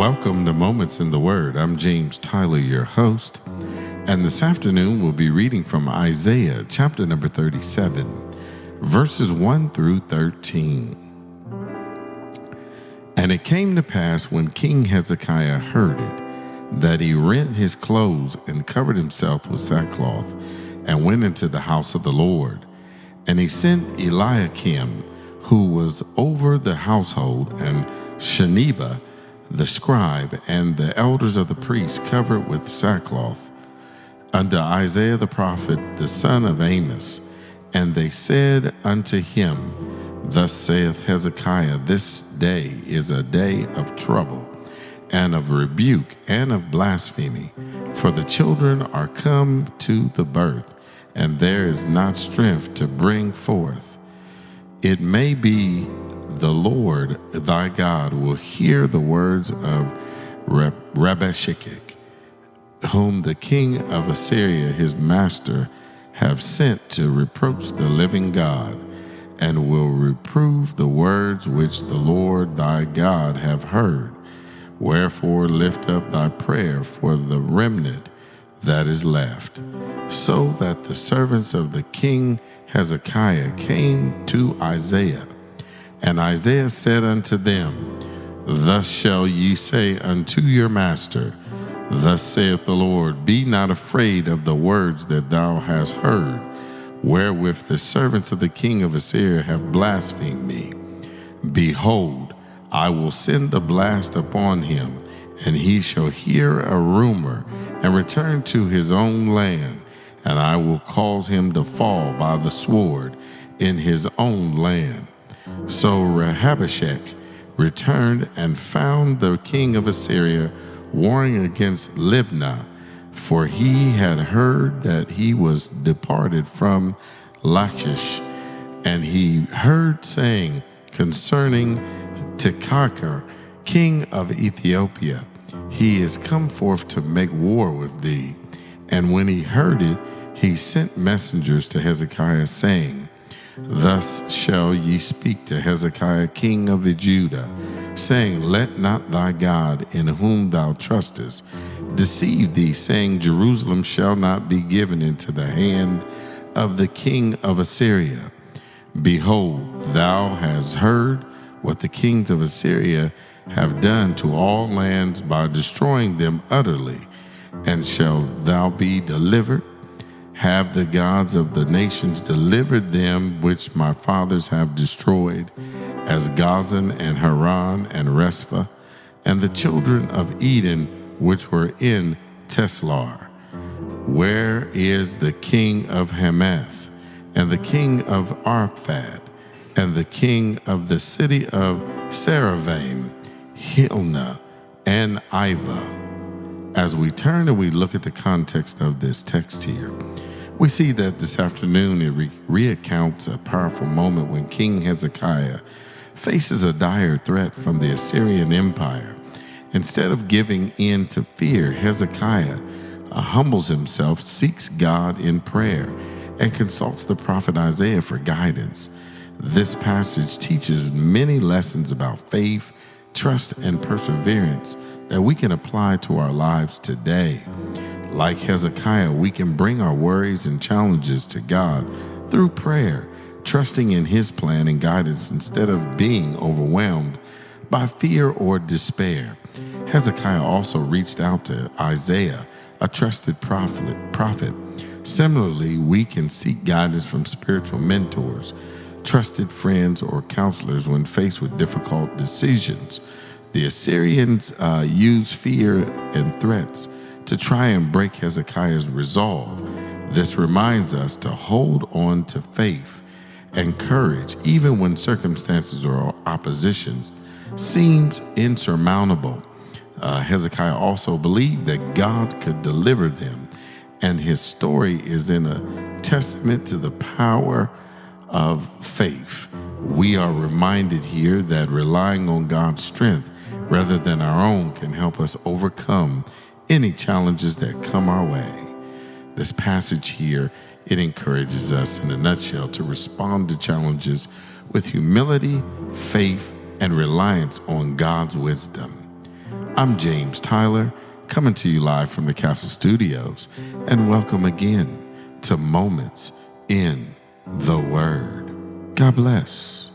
Welcome to Moments in the Word. I'm James Tyler, your host, and this afternoon we'll be reading from Isaiah chapter number 37, verses 1 through 13. And it came to pass when King Hezekiah heard it, that he rent his clothes and covered himself with sackcloth, and went into the house of the Lord. And he sent Eliakim, who was over the household, and Shebaniah, the scribe, and the elders of the priests covered with sackcloth, unto Isaiah the prophet, the son of Amos. And they said unto him, Thus saith Hezekiah, this day is a day of trouble, and of rebuke, and of blasphemy. For the children are come to the birth, and there is not strength to bring forth. It may be the Lord thy God will hear the words of Rabshakeh, whom the king of Assyria his master have sent to reproach the living God, and will reprove the words which the Lord thy God have heard. Wherefore lift up thy prayer for the remnant that is left. So that the servants of the king Hezekiah came to Isaiah, and Isaiah said unto them, Thus shall ye say unto your master, Thus saith the Lord, Be not afraid of the words that thou hast heard, wherewith the servants of the king of Assyria have blasphemed me. Behold, I will send a blast upon him, and he shall hear a rumor, and return to his own land, and I will cause him to fall by the sword in his own land. So Rabshakeh returned and found the king of Assyria warring against Libnah, for he had heard that he was departed from Lachish. And he heard saying concerning Sennacherib, king of Ethiopia, He is come forth to make war with thee. And when he heard it, he sent messengers to Hezekiah, saying, Thus shall ye speak to Hezekiah king of Judah, saying, Let not thy God, in whom thou trustest, deceive thee, saying, Jerusalem shall not be given into the hand of the king of Assyria. Behold, thou hast heard what the kings of Assyria have done to all lands by destroying them utterly. And shalt thou be delivered? Have the gods of the nations delivered them which my fathers have destroyed, as Gazan and Haran and Rephah, and the children of Eden which were in Teslar? Where is the king of Hamath, and the king of Arphad, and the king of the city of Saravaim, Hilnah, and Ivah? As we turn and we look at the context of this text here, we see that this afternoon it recounts a powerful moment when King Hezekiah faces a dire threat from the Assyrian Empire. Instead of giving in to fear, Hezekiah humbles himself, seeks God in prayer, and consults the prophet Isaiah for guidance. This passage teaches many lessons about faith, trust, and perseverance that we can apply to our lives today. Like Hezekiah, we can bring our worries and challenges to God through prayer, trusting in His plan and guidance instead of being overwhelmed by fear or despair. Hezekiah also reached out to Isaiah, a trusted prophet. Similarly, we can seek guidance from spiritual mentors, trusted friends, or counselors when faced with difficult decisions. The Assyrians used fear and threats to try and break Hezekiah's resolve. This reminds us to hold on to faith and courage even when circumstances or oppositions seems insurmountable. Hezekiah also believed that God could deliver them, and his story is in a testament to the power of faith. We are reminded here that relying on God's strength rather than our own can help us overcome any challenges that come our way. This passage here, it encourages us in a nutshell to respond to challenges with humility, faith, and reliance on God's wisdom. I'm James Tyler, coming to you live from the Castle Studios, and welcome again to Moments in the Word. God bless.